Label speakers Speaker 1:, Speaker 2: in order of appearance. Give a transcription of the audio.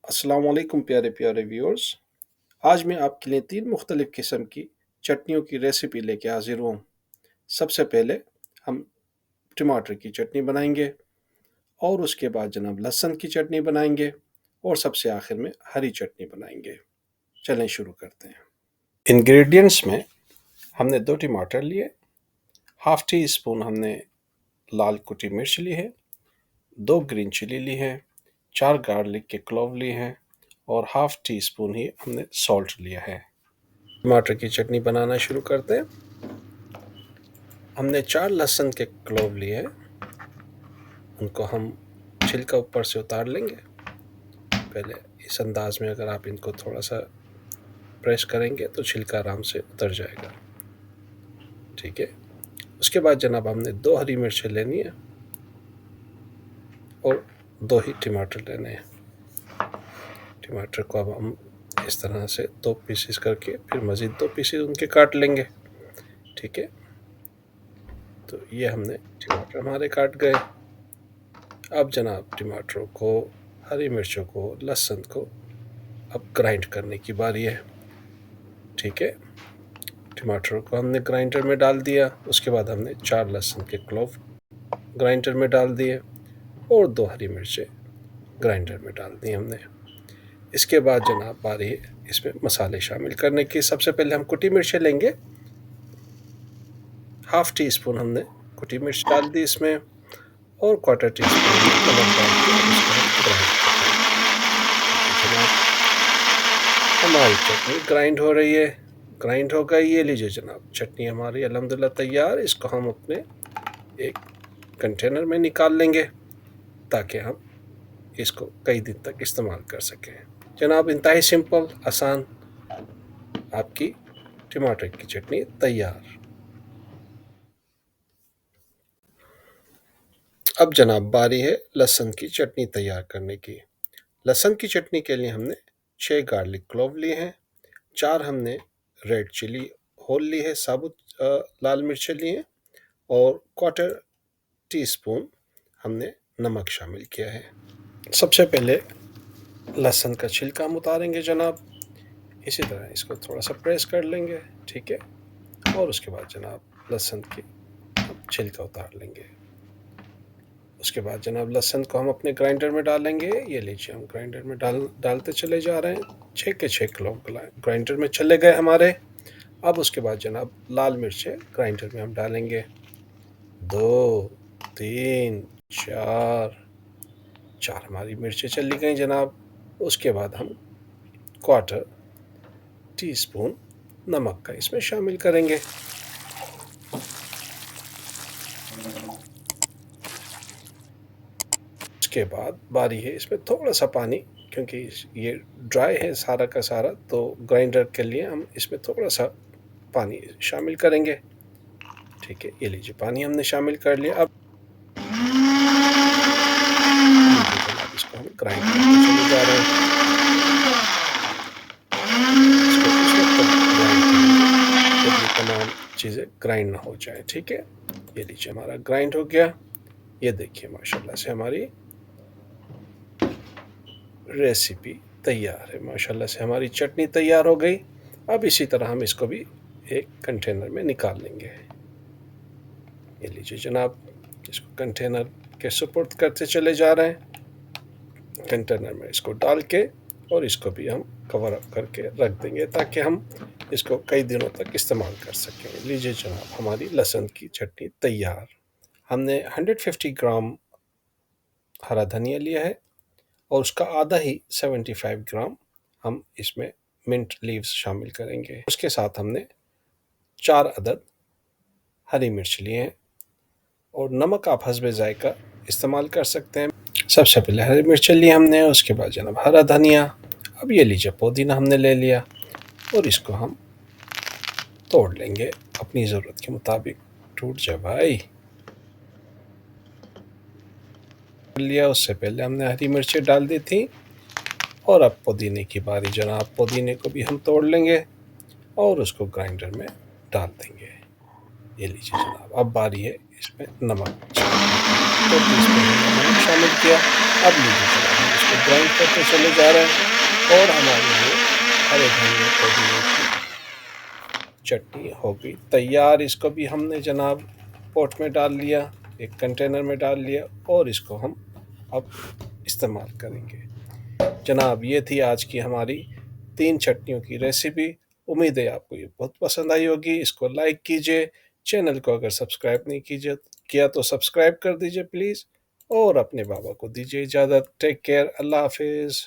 Speaker 1: अस्सलाम वालेकुम प्यारे प्यारे व्यूअर्स। आज मैं आपके लिए 3 मुख्तलिफ़ किस्म की चटनियों की रेसिपी लेके हाज़िर हूँ। सबसे पहले हम टमाटर की चटनी बनाएंगे और उसके बाद जनाब लहसुन की चटनी बनाएंगे और सबसे आखिर में हरी चटनी बनाएंगे। चलें शुरू करते हैं। इंग्रेडिएंट्स में हमने 2 टमाटर लिए, हाफ़ टी स्पून हमने लाल कुटी मिर्च ली है, 2 ग्रीन चिली ली है, 4 गार्लिक के क्लोव लिए हैं और हाफ़ टी स्पून ही हमने सॉल्ट लिया है। टमाटर की चटनी बनाना शुरू करते हैं। हमने 4 लहसुन के क्लोव लिए हैं, उनको हम छिलका ऊपर से उतार लेंगे। पहले इस अंदाज में अगर आप इनको थोड़ा सा प्रेस करेंगे तो छिलका आराम से उतर जाएगा। ठीक है। उसके बाद जनाब हमने 2 हरी मिर्चें लेनी है और 2 ही टमाटर लेने हैं। टमाटर को अब हम इस तरह से 2 पीसेस करके फिर मज़ीद 2 पीसेस उनके काट लेंगे। ठीक है। तो ये हमने टमाटर हमारे काट गए। अब जनाब टमाटरों को, हरी मिर्चों को, लहसुन को अब ग्राइंड करने की बारी है। ठीक है। टमाटरों को हमने ग्राइंडर में डाल दिया। उसके बाद हमने 4 लहसुन के क्लोव ग्राइंडर में डाल दिए और 2 हरी मिर्चें ग्राइंडर में डाल दी हमने। इसके बाद जनाब बारी है इसमें मसाले शामिल करने की। सबसे पहले हम कुटी मिर्चें लेंगे। हाफ़ टी स्पून हमने कुटी मिर्च डाल दी इसमें और क्वार्टर टी स्पून नमक डाल के इसको ग्राइंड जनाब हमारी चटनी ग्राइंड हो रही है। ग्राइंड हो गई। ये लीजिए जनाब चटनी हमारी अल्हम्दुलिल्लाह तैयार। इसको हम अपने एक कंटेनर में निकाल लेंगे ताकि हम इसको कई दिन तक इस्तेमाल कर सकें। जनाब इंतहाई सिंपल आसान आपकी टमाटर की चटनी तैयार। अब जनाब बारी है लहसुन की चटनी तैयार करने की। लहसुन की चटनी के लिए हमने 6 गार्लिक क्लोव लिए हैं, 4 हमने रेड चिली होल ली है, साबुत लाल मिर्चें ली हैं और क्वार्टर टी स्पून हमने नमक शामिल किया है। सबसे पहले लहसुन का छिलका हम उतारेंगे जनाब। इसी तरह इसको थोड़ा सा प्रेस कर लेंगे। ठीक है। और उसके बाद जनाब लहसुन की छिलका उतार लेंगे। उसके बाद जनाब लहसुन को हम अपने ग्राइंडर में डालेंगे। ये लीजिए हम ग्राइंडर में डालते चले जा रहे हैं। 6 के 6 क्लोव ग्राइंडर में चले गए हमारे। अब उसके बाद जनाब लाल मिर्चें ग्राइंडर में हम डालेंगे। 2, 3, 4 हमारी मिर्चें चली गई जनाब। उसके बाद हम क्वार्टर टी स्पून नमक का इसमें शामिल करेंगे। उसके बाद बारी है इसमें थोड़ा सा पानी, क्योंकि ये ड्राई है सारा का सारा, तो ग्राइंडर के लिए हम इसमें थोड़ा सा पानी शामिल करेंगे। ठीक है। ये लीजिए पानी हमने शामिल कर लिया। अब इसको हम ग्राइंड करते चले जा रहे हैं। इसको उस वक्त तक ग्राइंड करेंगे जब ये तमाम चीज़ें ग्राइंड ना हो जाए। ठीक है। ये लीजिए हमारा ग्राइंड हो गया। ये देखिए माशाल्लाह से हमारी रेसिपी तैयार है। माशाल्लाह से हमारी चटनी तैयार हो गई। अब इसी तरह हम इसको भी एक कंटेनर में निकाल लेंगे। ये लीजिए जनाब इसको कंटेनर के सुपुर्द करते चले जा रहे हैं। कंटेनर में इसको डाल के और इसको भी हम कवर अप करके रख देंगे ताकि हम इसको कई दिनों तक इस्तेमाल कर सकें। लीजिए जनाब हमारी लहसुन की चटनी तैयार। हमने 150 ग्राम हरा धनिया लिया है और उसका आधा ही 75 ग्राम हम इसमें मिंट लीव्स शामिल करेंगे। उसके साथ हमने 4 अदद हरी मिर्च लिए हैं और नमक आप हस्बे जायका इस्तेमाल कर सकते हैं। सबसे पहले हरी मिर्च ली हमने, उसके बाद जनाब हरा धनिया। अब ये लीजिए पुदीना हमने ले लिया और इसको हम तोड़ लेंगे अपनी ज़रूरत के मुताबिक। टूट जाए भाई। लिया उससे पहले हमने हरी मिर्चें डाल दी थी और अब पुदीने की बारी जनाब। पुदीने को भी हम तोड़ लेंगे और उसको ग्राइंडर में डाल देंगे। ये लीजिए जनाब अब बारी है इसमें नमक शामिल किया। अब लीजिए जनाब इसको ग्राइंड करते चले जा रहे हैं और हमारी ये हरे धनिया पुदीने की चटनी हो गई तैयार। इसको भी हमने जनाब पॉट में डाल लिया, एक कंटेनर में डाल लिया और इसको हम अब इस्तेमाल करेंगे। जनाब ये थी आज की हमारी 3 चटनियों की रेसिपी। उम्मीद है आपको ये बहुत पसंद आई होगी। इसको लाइक कीजिए, चैनल को अगर सब्सक्राइब नहीं किया तो सब्सक्राइब कर दीजिए प्लीज़, और अपने बाबा को दीजिए इजाज़त। टेक केयर, अल्लाह हाफिज़।